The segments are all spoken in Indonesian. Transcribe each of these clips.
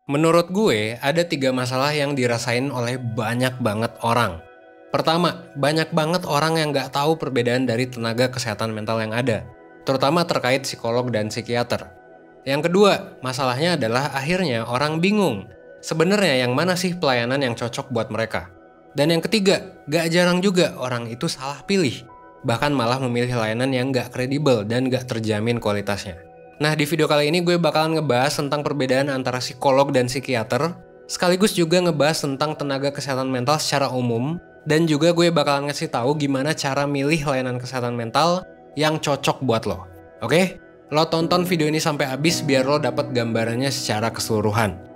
Menurut gue, ada 3 masalah yang dirasain oleh banyak banget orang. Pertama, banyak banget orang yang nggak tahu perbedaan dari tenaga kesehatan mental yang ada, terutama terkait psikolog dan psikiater. Yang kedua, masalahnya adalah akhirnya orang bingung. Sebenarnya yang mana sih pelayanan yang cocok buat mereka? Dan yang ketiga, gak jarang juga orang itu salah pilih. Bahkan malah memilih layanan yang gak kredibel dan gak terjamin kualitasnya. Nah, di video kali ini gue bakalan ngebahas tentang perbedaan antara psikolog dan psikiater, sekaligus juga ngebahas tentang tenaga kesehatan mental secara umum, dan juga gue bakalan ngasih tahu gimana cara milih layanan kesehatan mental yang cocok buat lo. Oke? Lo tonton video ini sampai habis biar lo dapat gambarannya secara keseluruhan.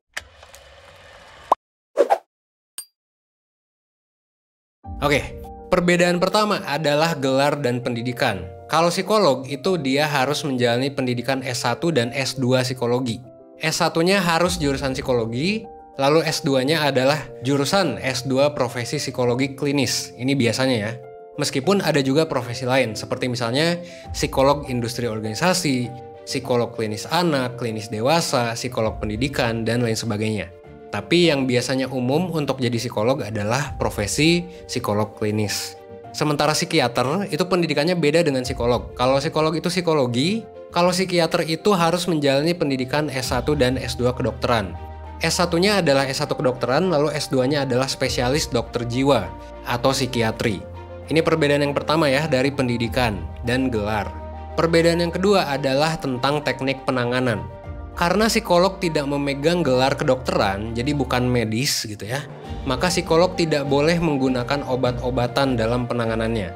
Oke, perbedaan pertama adalah gelar dan pendidikan. Kalau psikolog itu dia harus menjalani pendidikan S1 dan S2 psikologi. S1-nya harus jurusan psikologi, lalu S2-nya adalah jurusan S2 profesi psikologi klinis. Ini biasanya ya. Meskipun ada juga profesi lain, seperti misalnya psikolog industri organisasi, psikolog klinis anak, klinis dewasa, psikolog pendidikan, dan lain sebagainya. Tapi yang biasanya umum untuk jadi psikolog adalah profesi psikolog klinis. Sementara psikiater itu pendidikannya beda dengan psikolog. Kalau psikolog itu psikologi, kalau psikiater itu harus menjalani pendidikan S1 dan S2 kedokteran. S1-nya adalah S1 kedokteran, lalu S2-nya adalah spesialis dokter jiwa atau psikiatri. Ini perbedaan yang pertama ya dari pendidikan dan gelar. Perbedaan yang kedua adalah tentang teknik penanganan. Karena psikolog tidak memegang gelar kedokteran, jadi bukan medis gitu ya, maka psikolog tidak boleh menggunakan obat-obatan dalam penanganannya.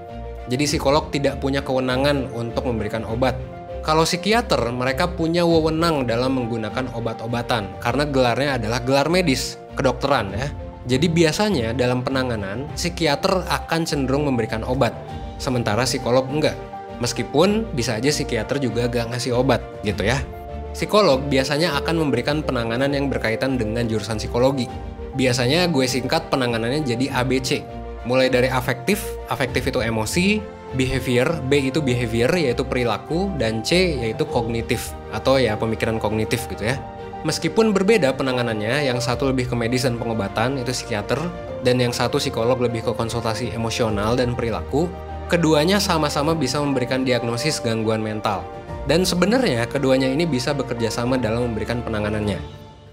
Jadi psikolog tidak punya kewenangan untuk memberikan obat. Kalau psikiater, mereka punya wewenang dalam menggunakan obat-obatan, karena gelarnya adalah gelar medis, kedokteran ya. Jadi biasanya dalam penanganan, psikiater akan cenderung memberikan obat, sementara psikolog enggak. Meskipun bisa aja psikiater juga gak ngasih obat gitu ya. Psikolog biasanya akan memberikan penanganan yang berkaitan dengan jurusan psikologi. Biasanya gue singkat penanganannya jadi ABC. Mulai dari afektif itu emosi, behavior, B itu behavior yaitu perilaku, dan C yaitu kognitif atau ya pemikiran kognitif gitu ya. Meskipun berbeda penanganannya, yang satu lebih ke medis dan pengobatan itu psikiater, dan yang satu psikolog lebih ke konsultasi emosional dan perilaku, keduanya sama-sama bisa memberikan diagnosis gangguan mental. Dan sebenarnya keduanya ini bisa bekerja sama dalam memberikan penanganannya.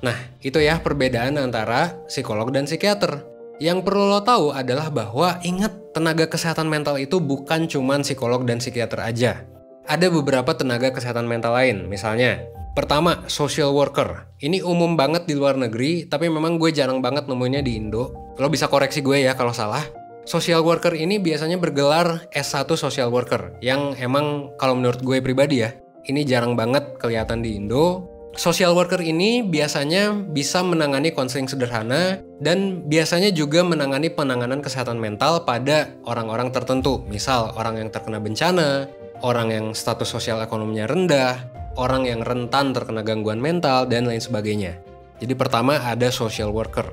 Nah, itu ya perbedaan antara psikolog dan psikiater. Yang perlu lo tahu adalah bahwa ingat, tenaga kesehatan mental itu bukan cuman psikolog dan psikiater aja. Ada beberapa tenaga kesehatan mental lain, misalnya pertama, social worker. Ini umum banget di luar negeri, tapi memang gue jarang banget nemuinnya di Indo. Lo bisa koreksi gue ya kalau salah. Social worker ini biasanya bergelar S1 social worker, yang emang kalau menurut gue pribadi ya, ini jarang banget kelihatan di Indo. Social worker ini biasanya bisa menangani konseling sederhana dan biasanya juga menangani penanganan kesehatan mental pada orang-orang tertentu. Misal orang yang terkena bencana, orang yang status sosial ekonominya rendah, orang yang rentan terkena gangguan mental, dan lain sebagainya. Jadi pertama ada social worker.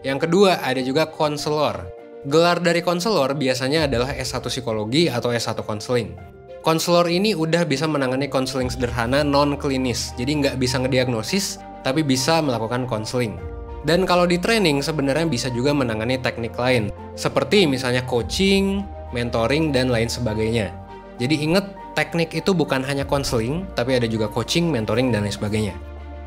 Yang kedua ada juga konselor. Gelar dari konselor biasanya adalah S1 psikologi atau S1 konseling. Konselor ini udah bisa menangani konseling sederhana non-klinis, jadi nggak bisa ngediagnosis, tapi bisa melakukan konseling. Dan kalau di training sebenarnya bisa juga menangani teknik lain, seperti misalnya coaching, mentoring, dan lain sebagainya. Jadi ingat, teknik itu bukan hanya konseling, tapi ada juga coaching, mentoring, dan lain sebagainya.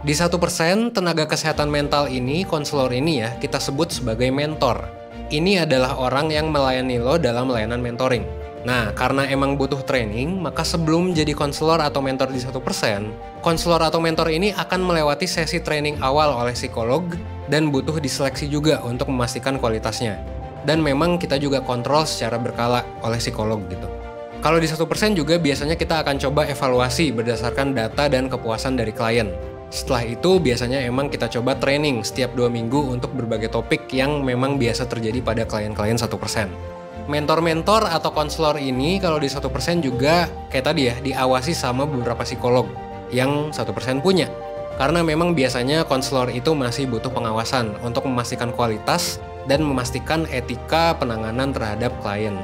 Di 1% tenaga kesehatan mental ini, konselor ini ya, kita sebut sebagai mentor. Ini adalah orang yang melayani lo dalam layanan mentoring. Nah, karena emang butuh training, maka sebelum jadi konselor atau mentor di 1%, konselor atau mentor ini akan melewati sesi training awal oleh psikolog dan butuh diseleksi juga untuk memastikan kualitasnya. Dan memang kita juga kontrol secara berkala oleh psikolog gitu. Kalau di 1% juga biasanya kita akan coba evaluasi berdasarkan data dan kepuasan dari klien. Setelah itu biasanya emang kita coba training setiap 2 minggu untuk berbagai topik yang memang biasa terjadi pada klien-klien 1%. Mentor-mentor atau konselor ini kalau di 1% juga kayak tadi ya, diawasi sama beberapa psikolog yang 1% punya. Karena memang biasanya konselor itu masih butuh pengawasan untuk memastikan kualitas dan memastikan etika penanganan terhadap klien.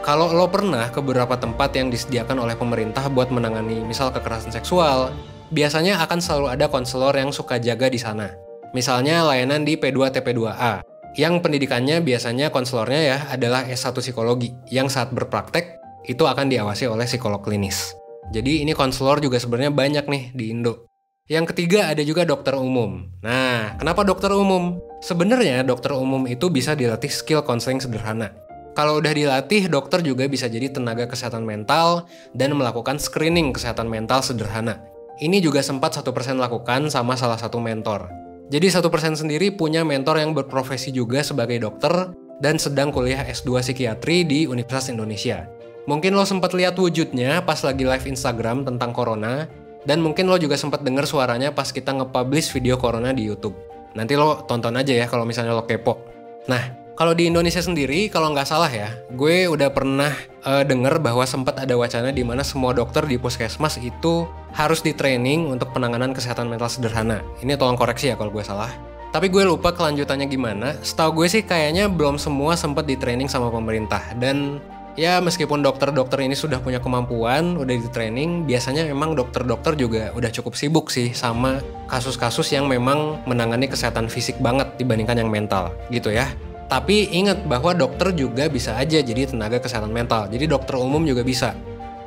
Kalau lo pernah ke beberapa tempat yang disediakan oleh pemerintah buat menangani misal kekerasan seksual, biasanya akan selalu ada konselor yang suka jaga di sana. Misalnya layanan di P2 TP2A, yang pendidikannya biasanya konselornya ya adalah S1 Psikologi, yang saat berpraktek itu akan diawasi oleh psikolog klinis. Jadi ini konselor juga sebenarnya banyak nih di Indo. Yang ketiga ada juga dokter umum. Nah, kenapa dokter umum? Sebenarnya dokter umum itu bisa dilatih skill konseling sederhana. Kalau udah dilatih, dokter juga bisa jadi tenaga kesehatan mental dan melakukan screening kesehatan mental sederhana. Ini juga sempat 1% lakukan sama salah satu mentor. Jadi 1% sendiri punya mentor yang berprofesi juga sebagai dokter dan sedang kuliah S2 psikiatri di Universitas Indonesia. Mungkin lo sempat lihat wujudnya pas lagi live Instagram tentang corona, dan mungkin lo juga sempat dengar suaranya pas kita nge-publish video corona di YouTube. Nanti lo tonton aja ya kalau misalnya lo kepo. Nah, kalau di Indonesia sendiri, kalau nggak salah ya, gue udah pernah denger bahwa sempat ada wacana di mana semua dokter di puskesmas itu harus di-training untuk penanganan kesehatan mental sederhana. Ini tolong koreksi ya kalau gue salah. Tapi gue lupa kelanjutannya gimana. Setahu gue sih kayaknya belum semua sempat di-training sama pemerintah. Dan ya meskipun dokter-dokter ini sudah punya kemampuan, udah di-training, biasanya memang dokter-dokter juga udah cukup sibuk sih sama kasus-kasus yang memang menangani kesehatan fisik banget dibandingkan yang mental, gitu ya. Tapi ingat bahwa dokter juga bisa aja jadi tenaga kesehatan mental. Jadi dokter umum juga bisa.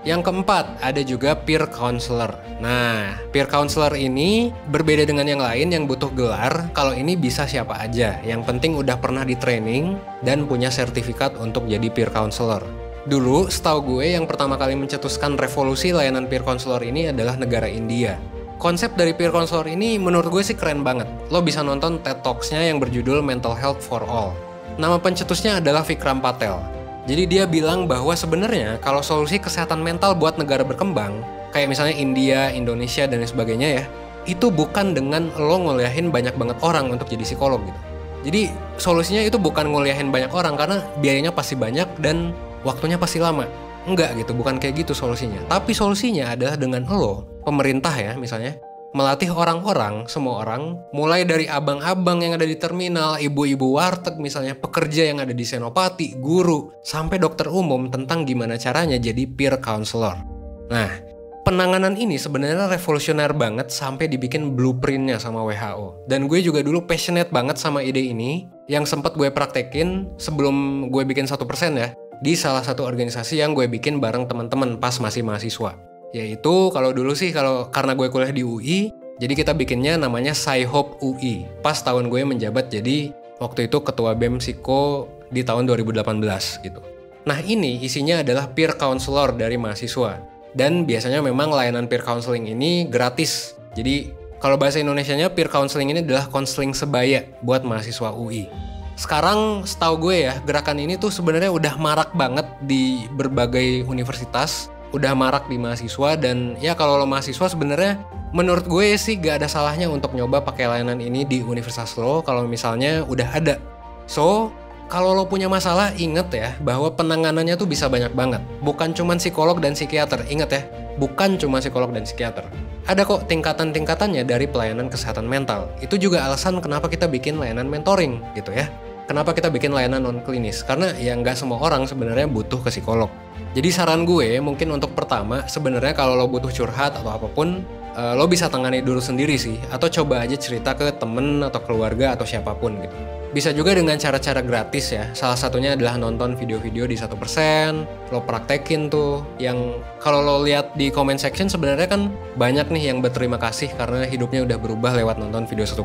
Yang keempat, ada juga peer counselor. Nah, peer counselor ini berbeda dengan yang lain yang butuh gelar. Kalau ini bisa siapa aja. Yang penting udah pernah di training dan punya sertifikat untuk jadi peer counselor. Dulu, setahu gue yang pertama kali mencetuskan revolusi layanan peer counselor ini adalah negara India. Konsep dari peer counselor ini menurut gue sih keren banget. Lo bisa nonton TED Talks-nya yang berjudul Mental Health for All. Nama pencetusnya adalah Vikram Patel. Jadi dia bilang bahwa sebenarnya kalau solusi kesehatan mental buat negara berkembang, kayak misalnya India, Indonesia, dan sebagainya ya, itu bukan dengan lo nguliahin banyak banget orang untuk jadi psikolog gitu. Jadi solusinya itu bukan nguliahin banyak orang karena biayanya pasti banyak dan waktunya pasti lama. Enggak gitu, bukan kayak gitu solusinya. Tapi solusinya adalah dengan lo, pemerintah ya misalnya, melatih orang-orang, semua orang, mulai dari abang-abang yang ada di terminal, ibu-ibu warteg misalnya, pekerja yang ada di senopati, guru, sampai dokter umum tentang gimana caranya jadi peer counselor. Nah, penanganan ini sebenarnya revolusioner banget sampai dibikin blueprintnya sama WHO. Dan gue juga dulu passionate banget sama ide ini, yang sempat gue praktekin sebelum gue bikin 1% ya, di salah satu organisasi yang gue bikin bareng teman-teman pas masih mahasiswa. Yaitu kalau dulu sih karena gue kuliah di UI, jadi kita bikinnya namanya Sci-Hop UI. Pas tahun gue menjabat jadi waktu itu ketua BEM Psiko di tahun 2018 gitu. Nah ini isinya adalah peer counselor dari mahasiswa. Dan biasanya memang layanan peer counseling ini gratis. Jadi kalau bahasa Indonesianya peer counseling ini adalah konseling sebaya buat mahasiswa UI. Sekarang setahu gue ya, gerakan ini tuh sebenarnya udah marak banget di berbagai universitas. Udah marak di mahasiswa dan ya kalau lo mahasiswa sebenarnya menurut gue sih gak ada salahnya untuk nyoba pakai layanan ini di universitas lo kalau misalnya udah ada. So, kalau lo punya masalah inget ya bahwa penanganannya tuh bisa banyak banget. Bukan cuma psikolog dan psikiater, inget ya. Bukan cuma psikolog dan psikiater. Ada kok tingkatan-tingkatannya dari pelayanan kesehatan mental. Itu juga alasan kenapa kita bikin layanan mentoring gitu ya. Kenapa kita bikin layanan non-klinis? Karena ya nggak semua orang sebenarnya butuh ke psikolog. Jadi saran gue mungkin untuk pertama sebenarnya kalau lo butuh curhat atau apapun, lo bisa tangani dulu sendiri sih. Atau coba aja cerita ke temen atau keluarga atau siapapun gitu. Bisa juga dengan cara-cara gratis ya. Salah satunya adalah nonton video-video di 1%, lo praktekin tuh. Yang kalau lo lihat di comment section sebenarnya kan banyak nih yang berterima kasih karena hidupnya udah berubah lewat nonton video 1%.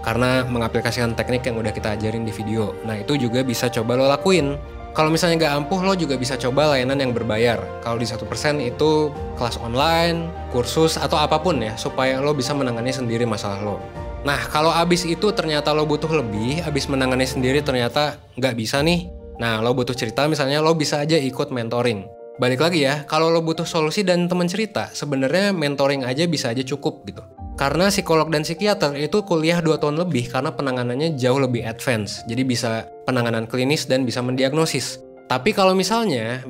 Karena mengaplikasikan teknik yang udah kita ajarin di video. Nah itu juga bisa coba lo lakuin. Kalau misalnya nggak ampuh, lo juga bisa coba layanan yang berbayar. Kalau di 1% itu kelas online, kursus, atau apapun ya, supaya lo bisa menangani sendiri masalah lo. Nah kalau abis itu ternyata lo butuh lebih, abis menangani sendiri ternyata nggak bisa nih. Nah lo butuh cerita misalnya, lo bisa aja ikut mentoring. Balik lagi ya, kalau lo butuh solusi dan teman cerita, sebenarnya mentoring aja bisa aja cukup gitu. Karena psikolog dan psikiater itu kuliah 2 tahun lebih karena penanganannya jauh lebih advance. Jadi bisa penanganan klinis dan bisa mendiagnosis. Tapi kalau misalnya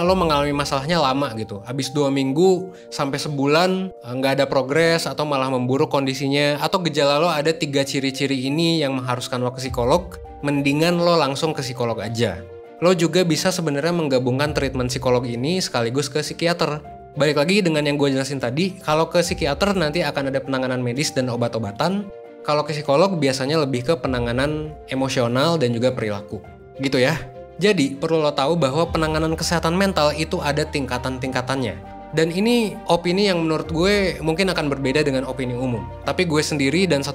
lo mengalami masalahnya lama gitu. Habis 2 minggu sampai sebulan nggak ada progres atau malah memburuk kondisinya. Atau gejala lo ada 3 ciri-ciri ini yang mengharuskan lo ke psikolog. Mendingan lo langsung ke psikolog aja. Lo juga bisa sebenarnya menggabungkan treatment psikolog ini sekaligus ke psikiater. Balik lagi dengan yang gue jelasin tadi, kalau ke psikiater nanti akan ada penanganan medis dan obat-obatan. Kalau ke psikolog biasanya lebih ke penanganan emosional dan juga perilaku. Gitu ya. Jadi, perlu lo tahu bahwa penanganan kesehatan mental itu ada tingkatan-tingkatannya. Dan ini opini yang menurut gue mungkin akan berbeda dengan opini umum. Tapi gue sendiri dan 1%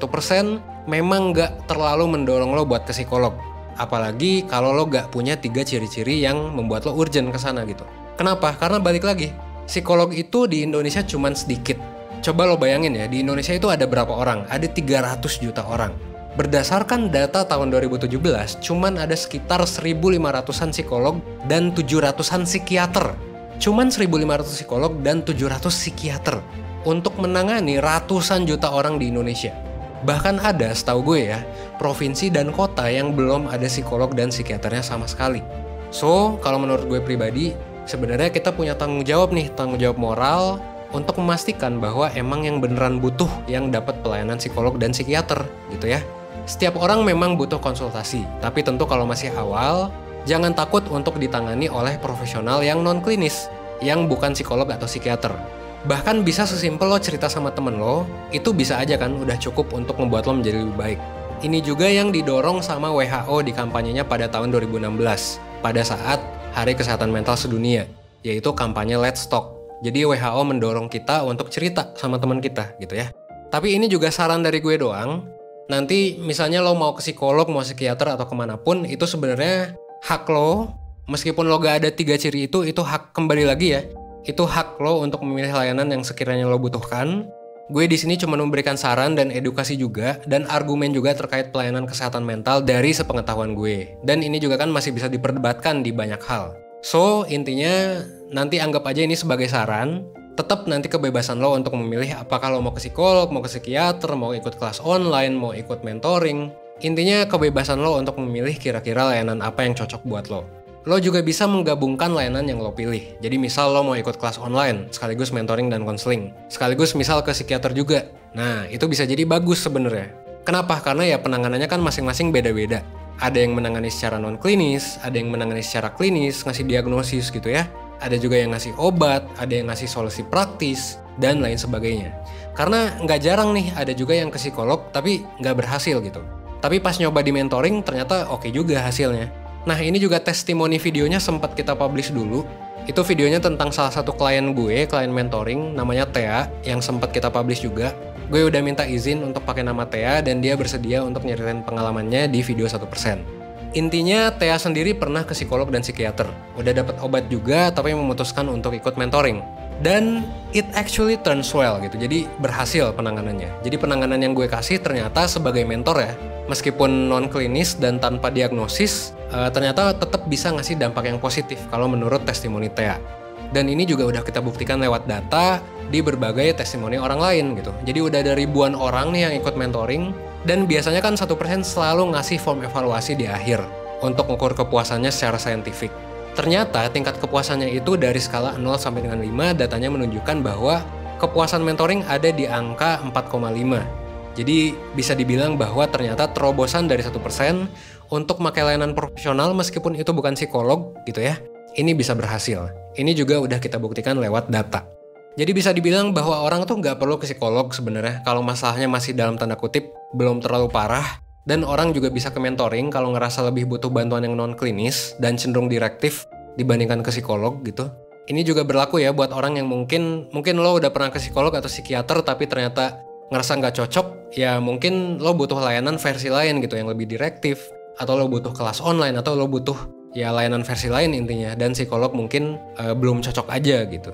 memang nggak terlalu mendorong lo buat ke psikolog. Apalagi kalau lo nggak punya 3 ciri-ciri yang membuat lo urgent ke sana gitu. Kenapa? Karena balik lagi, psikolog itu di Indonesia cuman sedikit. Coba lo bayangin ya, di Indonesia itu ada berapa orang? Ada 300 juta orang. Berdasarkan data tahun 2017, cuman ada sekitar 1.500-an psikolog dan 700-an psikiater. Cuman 1.500 psikolog dan 700 psikiater untuk menangani ratusan juta orang di Indonesia. Bahkan ada, setahu gue ya, provinsi dan kota yang belum ada psikolog dan psikiaternya sama sekali. So, kalau menurut gue pribadi, sebenarnya kita punya tanggung jawab nih, tanggung jawab moral untuk memastikan bahwa emang yang beneran butuh yang dapat pelayanan psikolog dan psikiater gitu ya. Setiap orang memang butuh konsultasi, tapi tentu kalau masih awal, jangan takut untuk ditangani oleh profesional yang non-klinis, yang bukan psikolog atau psikiater. Bahkan bisa sesimpel lo cerita sama temen lo, itu bisa aja kan udah cukup untuk membuat lo menjadi lebih baik. Ini juga yang didorong sama WHO di kampanyenya pada tahun 2016, pada saat Hari Kesehatan Mental Sedunia, yaitu kampanye Let's Talk. Jadi WHO mendorong kita untuk cerita sama teman kita gitu ya. Tapi ini juga saran dari gue doang. Nanti misalnya lo mau ke psikolog, mau psikiater atau kemanapun, itu sebenarnya hak lo. Meskipun lo gak ada 3 ciri itu hak, kembali lagi ya. Itu hak lo untuk memilih layanan yang sekiranya lo butuhkan. Gue di sini cuma memberikan saran dan edukasi juga, dan argumen juga terkait pelayanan kesehatan mental dari sepengetahuan gue. Dan ini juga kan masih bisa diperdebatkan di banyak hal. So, intinya nanti anggap aja ini sebagai saran. Tetap nanti kebebasan lo untuk memilih apakah lo mau ke psikolog, mau ke psikiater, mau ikut kelas online, mau ikut mentoring. Intinya kebebasan lo untuk memilih kira-kira layanan apa yang cocok buat lo. Lo juga bisa menggabungkan layanan yang lo pilih. Jadi misal lo mau ikut kelas online, sekaligus mentoring dan konseling. Sekaligus misal ke psikiater juga. Nah, itu bisa jadi bagus sebenarnya. Kenapa? Karena ya penanganannya kan masing-masing beda-beda. Ada yang menangani secara non-klinis, ada yang menangani secara klinis, ngasih diagnosis gitu ya. Ada juga yang ngasih obat, ada yang ngasih solusi praktis, dan lain sebagainya. Karena nggak jarang nih, ada juga yang ke psikolog tapi nggak berhasil gitu. Tapi pas nyoba di mentoring, ternyata oke juga hasilnya. Nah, ini juga testimoni videonya sempat kita publish dulu. Itu videonya tentang salah satu klien gue, klien mentoring, namanya Thea, yang sempat kita publish juga. Gue udah minta izin untuk pakai nama Thea, dan dia bersedia untuk nyeritain pengalamannya di video 1%. Intinya, Thea sendiri pernah ke psikolog dan psikiater. Udah dapat obat juga, tapi memutuskan untuk ikut mentoring. Dan it actually turns well gitu, jadi berhasil penanganannya. Jadi penanganan yang gue kasih ternyata sebagai mentor ya, meskipun non-klinis dan tanpa diagnosis, ternyata tetap bisa ngasih dampak yang positif kalau menurut testimoni Thea. Dan ini juga udah kita buktikan lewat data di berbagai testimoni orang lain gitu. Jadi udah ada ribuan orang nih yang ikut mentoring, dan biasanya kan 1% selalu ngasih form evaluasi di akhir untuk mengukur kepuasannya secara saintifik. Ternyata tingkat kepuasannya itu dari skala 0 sampai dengan 5, datanya menunjukkan bahwa kepuasan mentoring ada di angka 4,5. Jadi bisa dibilang bahwa ternyata terobosan dari 1% untuk pakai layanan profesional meskipun itu bukan psikolog gitu ya, ini bisa berhasil. Ini juga udah kita buktikan lewat data. Jadi bisa dibilang bahwa orang tuh nggak perlu ke psikolog sebenarnya kalau masalahnya masih dalam tanda kutip belum terlalu parah. Dan orang juga bisa ke mentoring kalau ngerasa lebih butuh bantuan yang non-klinis dan cenderung direktif dibandingkan ke psikolog gitu. Ini juga berlaku ya buat orang yang mungkin lo udah pernah ke psikolog atau psikiater tapi ternyata ngerasa nggak cocok, ya mungkin lo butuh layanan versi lain gitu yang lebih direktif, atau lo butuh kelas online, atau lo butuh ya layanan versi lain intinya, dan psikolog mungkin belum cocok aja gitu.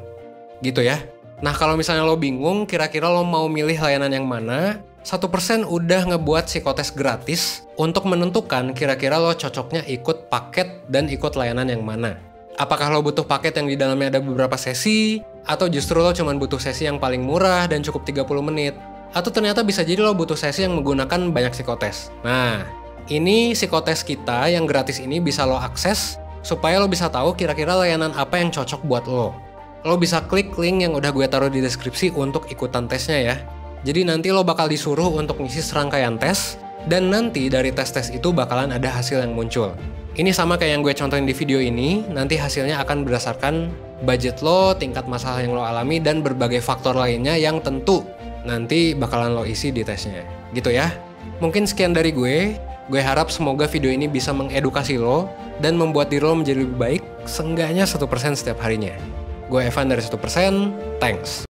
Gitu ya. Nah, kalau misalnya lo bingung kira-kira lo mau milih layanan yang mana, 1% udah ngebuat psikotes gratis untuk menentukan kira-kira lo cocoknya ikut paket dan ikut layanan yang mana. Apakah lo butuh paket yang di dalamnya ada beberapa sesi, atau justru lo cuma butuh sesi yang paling murah dan cukup 30 menit, atau ternyata bisa jadi lo butuh sesi yang menggunakan banyak psikotes. Nah, ini psikotes kita yang gratis ini bisa lo akses supaya lo bisa tahu kira-kira layanan apa yang cocok buat lo. Lo bisa klik link yang udah gue taruh di deskripsi untuk ikutan tesnya ya. Jadi nanti lo bakal disuruh untuk ngisi serangkaian tes, dan nanti dari tes-tes itu bakalan ada hasil yang muncul. Ini sama kayak yang gue contohin di video ini, nanti hasilnya akan berdasarkan budget lo, tingkat masalah yang lo alami, dan berbagai faktor lainnya yang tentu nanti bakalan lo isi di tesnya. Gitu ya. Mungkin sekian dari gue. Gue harap semoga video ini bisa mengedukasi lo dan membuat diri lo menjadi lebih baik, seenggaknya 1% setiap harinya. Gue Evan dari 1%, thanks.